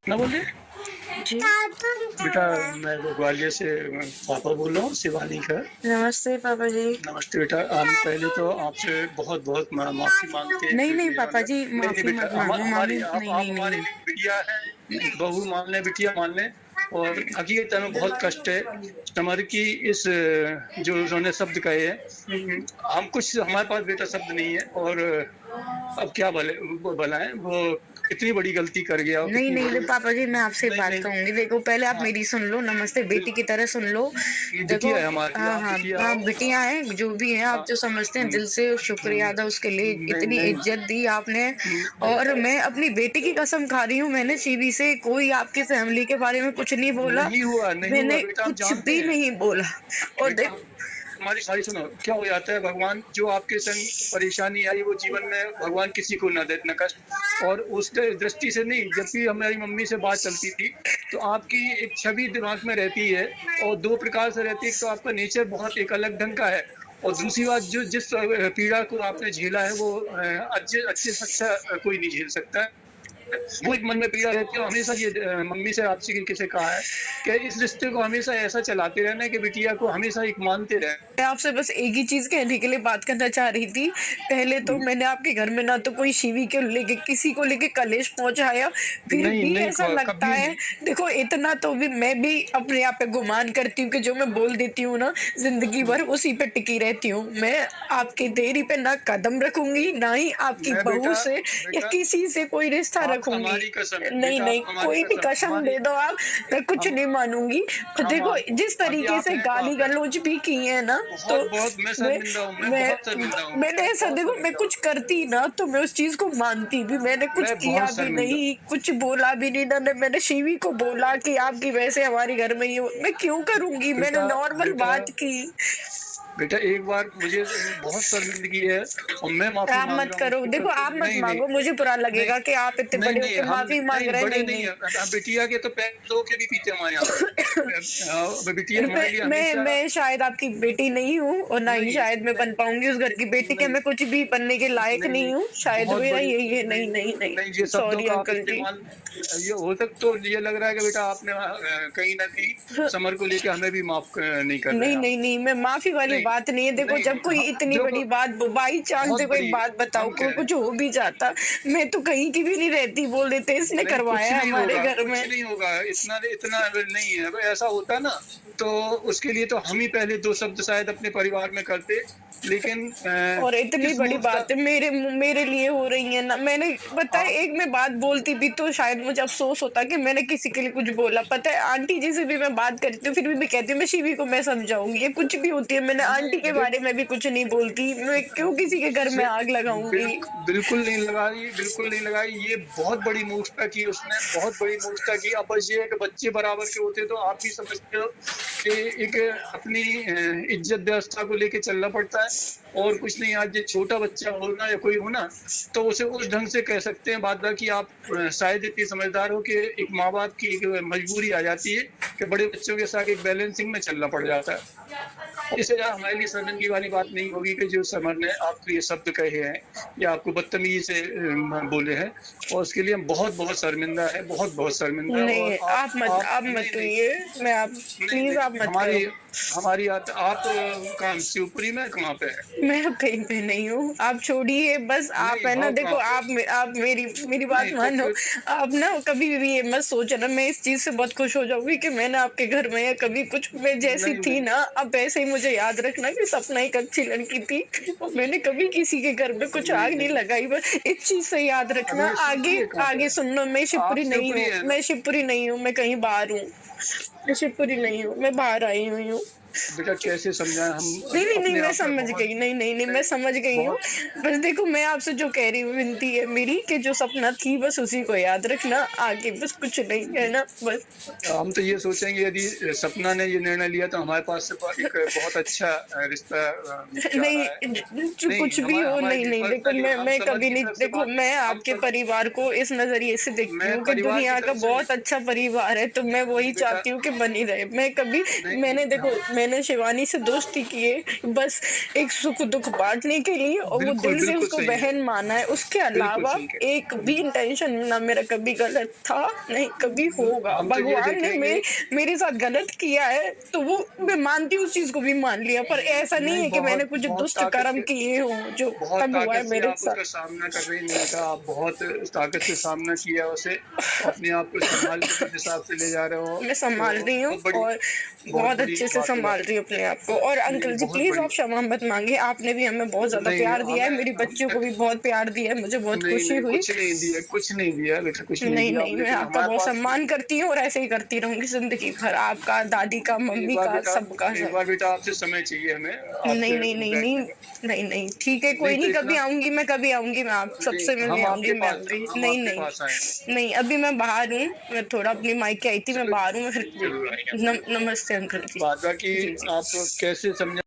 ना बोलिए। जी, बेटा, मैं ग्वालियर से पापा बोल रहा हूँ, शिवानी का। नमस्ते पापा जी। नमस्ते बेटा। हम पहले तो आपसे बहुत-बहुत माफ़ी माँगते हैं नहीं, कि नहीं ये पापा मतलब जी, नहीं, नहीं माफ़ी बेटा, मत हम माँगो, हमारी मामी नहीं, आप नहीं, नहीं, हमारी नहीं। बिटिया हैं, बहू मान लें, बिटिया मान लें। और हकीकत में बहुत कष्ट है। समर की इस जो उन्होंने शब्द कहे हैं, हम कुछ हमारे पास बेटा शब्द नहीं है। और अब क्या बताएँ, वो कितनी बड़ी गलती कर गया और नहीं, कितनी नहीं, बड़ी। पापा जी मैं आपसे नहीं, बात नहीं। कहूँगी। देखो पहले आप हाँ, मेरी सुन लो, नमस्ते बेटी की बिल्कुल। तरह सुन लो। ये देखो बिटिया है हमारी, हाँ, आप हाँ, बिटिया हाँ, हो। बिटियाँ हैं, जो भी हैं आप हाँ, जो समझते हैं हुँ, दिल से हुँ। शुक्रिया अदा उसके लिए, नहीं, इतनी नहीं। इज़्ज़त दी आपने। और नहीं, मैं अपनी बेटी की कसम खा रही हूँ, मैंने सीवी से कोई आपकी फैमिली के बारे में कुछ नहीं बोला, नहीं हुआ मैंने बेटा, हम कुछ जानते भी हैं। नहीं बोला। और बेटा, हमारी हमारी सुनो, क्या हो जाता है, भगवान जो आपके संग परेशानी आई वो जीवन में भगवान किसी को ना दे इतना कष्ट। और उस दृष्टि से नहीं, जब भी हमारी मम्मी से बात चलती थी, तो आपकी एक छवि दिमाग में रहती है। और 2 प्रकार से रहती है, एक तो आपका नेचर बहुत एक अलग ढंग का है। और दूसरी बात, जो जिस पीड़ा को आपने झेला है वो अच्छे अच्छे से अच्छा कोई नहीं झेल सकता है। वो एक मन में पीड़ा रहती है। और हमेशा ये मम्मी से आपसे किसी कहा है कि इस रिश्ते को हमेशा ऐसा चलाते रहना है कि बिटिया को हमेशा एक मानते रहें। मैं आपसे बस एक ही चीज़ कहने के लिए बात करना चाह रही थी। पहले तो मैंने आपके घर में ना तो कोई शिवी के लेके किसी को लेके कलेश पहुँचाया, फिर नहीं, भी नहीं ऐसा लगता कभी है। नहीं। देखो इतना तो भी मैं भी अपने आप पे गुमान करती हूँ कि जो मैं बोल देती हूँ ना, ज़िंदगी भर उसी पे टिकी रहती हूँ। मैं आपकी देरी पे ना कदम रखूँगी, ना ही आपकी मैं बहू बेटा से या बेटा किसी से कोई रिश्ता आप रखूँगी। हमारी कसम है, नहीं, बेटा आप नहीं, हमारी कोई भी कसम, कसम हमारी दे दो आप, मैं कुछ हम नहीं मानूँगी। पर हम देखो आप जिस अभी तरीके आप से हैं तो आप हैं। गाली-गलौज भी की है ना, तो बहुत मैं मैं शर्मिंदा हूँ, मैं मैं बहुत शर्मिंदा हूँ, मैंने ऐसा बहुत देखो मैं शर्मिंदा हूँ। कुछ करती ना तो मैं उस चीज़ को मानती भी, मैंने कुछ मैं किया बहुत भी शर्मिंदा नहीं, कुछ बोला भी नहीं, ना मैंने शिवी को बोला कि आपकी वजह से हमारे घर में ये मैं क्यों करूँगी? मैंने बेटा नॉर्मल बेटा बात की। बेटा एक बार मुझे बहुत शर्मिंदगी है और मैं माफ़ी आप माँग मत रहा हूँ करो, उसकी देखो आप मत नहीं, नहीं, माँगो, मुझे बुरा नहीं, लगेगा कि आप इतने नहीं, बड़े नहीं, होके हम माफ़ी माँग नहीं, रहे हैं, बड़े नहीं, नहीं नहीं। हैं। बिटिया के तो पैर धो के भी पीते हैं हमारे यहाँ पे। बिटिया हमारे लिए हमेशा मैं शायद आपकी बेटी नहीं हूँ और ना ही नहीं, शायद मैं बन पाऊँगी उस घर की बेटी के, नहीं, मैं कुछ भी बनने के लायक नहीं, नहीं, नहीं हूँ, शायद बहुत मेरा बड़ी यही है। नहीं, नहीं, नहीं, नहीं, नहीं, ये शब्दों सॉरी का आप अंकल जी। इस्तेमाल ये हो सक तो ये लग रहा है कि बेटा आपने कहीं न कहीं समर को लेके हमें भी माफ़ नहीं कर रहे नहीं, हैं आप। नहीं, नहीं, मैं माफ़ी वाली नहीं, बात नहीं है। देखो नहीं, जब कोई इतनी जो बड़ी बात बाई चांस बहुत देखो एक बड़ी बात बताओ हम कह को रहे हैं। कुछ हो भी जाता, मैं तो कहीं की भी नहीं रहती, बोल देते इसने नहीं, करवाया है हमारे घर कुछ में। नहीं होगा, इतना इतना नहीं है। अगर ऐसा होता ना, तो उसके लिए तो हम ही पहले 2 शब्द शायद अपने परिवार में करते, लेकिन और इतनी किस बड़ी मूर्खता। बातें मेरे लिए हो रही है ना, मैंने पता है आप एक मैं बात बोलती भी तो शायद मुझे अफसोस होता कि मैंने किसी के लिए कुछ बोला। पता है आंटी जी से भी मैं बात करती हूँ फिर भी मैं कहती हूँ मैं शिवी को मैं समझाऊंगी, ये कुछ भी होती है, मैंने आंटी के नहीं बारे में भी कुछ नहीं बोलती, मैं क्यों किसी के घर में से आग लगाऊंगी। बिल्कुल नहीं लगाई। ये बहुत बड़ी मूर्खता की उसने, बहुत बड़ी मूर्खता की। अब बस ये है कि बच्चे बराबर के होते तो आप भी समझते हो कि एक अपनी इज्जत व्यवस्था को लेके चलना पड़ता है। और कुछ नहीं, आज ये छोटा बच्चा हो ना या कोई हो ना, तो उसे उस ढंग से कह सकते हैं। बाद बाकी आप शायद इतनी समझदार हो कि एक माँ-बाप की एक मजबूरी आ जाती है कि बड़े बच्चों के साथ एक बैलेंसिंग में चलना पड़ जाता है। इससे ज़्यादा हमारे लिए शर्मिंदगी वाली बात नहीं होगी कि जो समर ने आपको ये शब्द कहे हैं या आपको बदतमीज़ी से बोले हैं। और उसके लिए हम बहुत-बहुत शर्मिंदा हैं, बहुत-बहुत शर्मिंदा हैं। और नहीं आप आप मत नहीं, नहीं, कहिए, मैं आप नहीं, प्लीज आप नहीं, मत करो। हमारी आप कहाँ शिवपुरी में कहाँ पे हैं? मैं अब कहीं पे नहीं हूँ, आप छोड़िए बस। आप नहीं, है ना हो देखो कहाँ पे? आप मेरी मेरी बात नहीं तो मानो। फिर आप ना कभी भी ये मत सोचना, मैं इस चीज़ से बहुत खुश हो जाऊँगी कि मैंने आपके घर में या कभी कुछ मैं जैसी नहीं, थी नहीं, ना, अब वैसे ही मुझे याद रखना कि सपना एक अच्छी लड़की थी और मैंने कभी किसी के घर में कुछ नहीं, आग नहीं नहीं। लगाई। बस इस चीज़ से याद रखना। अभी आगे शिवपुरी कहाँ पे आगे है? सुनना, आप शिवपुरी हैं ना? मैं शिवपुरी नहीं हूँ, मैं कहीं बाहर हूँ। मैं शिवपुरी नहीं हूँ, मैं बाहर आई हुई हूँ। बेटा कैसे समझाएँ हम नहीं, नहीं, नहीं, अपने मैं आप में समझ बहुत गई। नहीं, नहीं, नहीं, नहीं, मैं समझ गई हूँ। बहुत बस देखो मैं आपसे जो कह रही हूँ विनती है मेरी कि जो सपना थी बस उसी को याद रखना, आगे बस कुछ नहीं, है ना? बस। हम तो ये सोचेंगे यदि सपना ने ये निर्णय लिया तो हमारे पास से एक बहुत अच्छा रिश्ता जा रहा है। नहीं जो नहीं, कुछ भी हो, हमारे नहीं, लिए नहीं, देखो पर्सनली हम मैं समर कभी की नहीं, तरफ से देखो बात मैं हम आपके सम परिवार को इस नज़रिए से देखती मैं हूँ कि परिवार की दुनिया का तरफ से नहीं बहुत अच्छा परिवार है, तो मैं वही बेटा चाहती हूँ कि बनी रहे। मैं कभी नहीं, मैंने देखो हम मैंने शिवानी से दोस्ती की है बस एक सुख दुख बांटने के लिए, और वो बिल्कुल, दिल से बिल्कुल उसको सही है। बहन माना है। उसके बिल्कुल अलावा सही कह एक भी इंटेंशन ना मेरा कभी गलत था, नहीं कभी होगा। हम तो ये भगवान ने देखेंगे मेरे साथ गलत किया है तो वो मैं मानती हूँ, उस चीज को भी मान लिया, पर ऐसा नहीं नहीं है कि मैंने बहुत कुछ बहुत दुष्ट ताकत कर्म के किए हों जो बहुत तब हुआ ताकत है से मेरे आप उसका साथ। सामना कर रही हैं निकिता, आप बहुत ताकत से सामना किया उसे, अपने आप को सँभाल के जिस हिसाब से ले जा रहे हो, मैं संभाल तो रही हूँ और बहुत बहुत बड़ी अच्छे से बात है संभाल रही हूँ अपने आप को। और नहीं, अंकल जी बहुत प्लीज बड़ी आप क्षमा मत मांगिए, आपने भी हमें बहुत ज्यादा नहीं, प्यार दिया है, हमें मेरी बच्चियों को हमें भी बहुत प्यार दिया है, मुझे बहुत नहीं, खुशी नहीं, हुई। कुछ नहीं दिया बेटा, कुछ नहीं नहीं दिया नहीं, आप, मैं लेकिन आपका हमारे बहुत पास सम्मान करती हूँ और ऐसे ही करती रहूंगी जिंदगी भर, आपका, दादी का, एक मम्मी बार का, बेटा सबका एक सब। बार बेटा आपसे समय चाहिए हमें, नहीं आपसे नहीं नहीं नहीं, बैठने का। नहीं नहीं, ठीक है, नहीं कोई तो नहीं, कभी इतना आऊंगी मैं, कभी आऊंगी मैं, आप नहीं, सबसे मिलने आऊंगी, मैं आऊंगी। हम नहीं आपके नहीं पास आएँगे। नहीं, अभी मैं बाहर हूँ, मैं थोड़ा अपनी माइके आई थी, मैं चलो बाहर हूँ, मैं फिर ज़रूर आएँगे नमस्ते अंकल जी। बाद बाकी जी जी। आप कैसे समझा